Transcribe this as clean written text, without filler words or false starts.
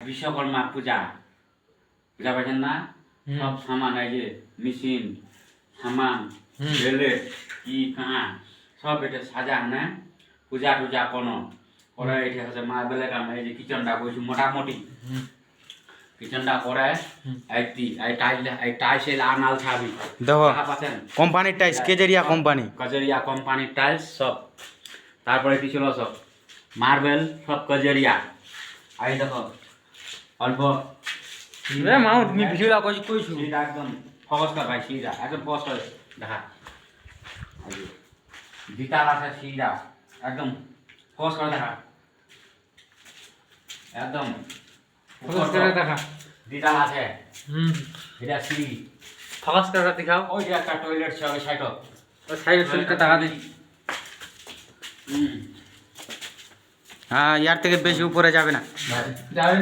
বিশ্বকর্মা পূজা পূজা পাইছেন না সব সামান এই যে মেশিন সামান বেলেট কি কাঁ সব এটা সাজা না পূজা টুজা কোনো করে এটা হচ্ছে মা বেলে কাম এই যে কিচেনটা বলছি মোটামুটি কিচেনটা করে এই টাইলস আনাল ছাবি দেখো পাচ্ছেন কোম্পানির টাইলস কেজেরিয়া কোম্পানি কাজেরিয়া কোম্পানির টাইলস সব তারপরে কি ছিল সব মার্বেল সব কাজেরিয়া এই দেখো অল্প মাও তুমি ভিডিওটা কইছো সিঁড়িটা একদম ফোকাস কর ভাই সিঁড়িটা একদম ফোকাস করে দেখা দ্বিতাল আছে সিঁড়িটা একদম ফোকাস করে দেখা একদম ফোকাস করে দেখা দ্বিতাল আছে এটা সিঁড়ি ফোকাস করে দেখাও ওই যে একটা টয়লেট আছে ওই সাইড ওই সাইড সুইচটা দেখা দিই হ্যাঁ ইয়ার থেকে বেশি উপরে যাবে না যাবে না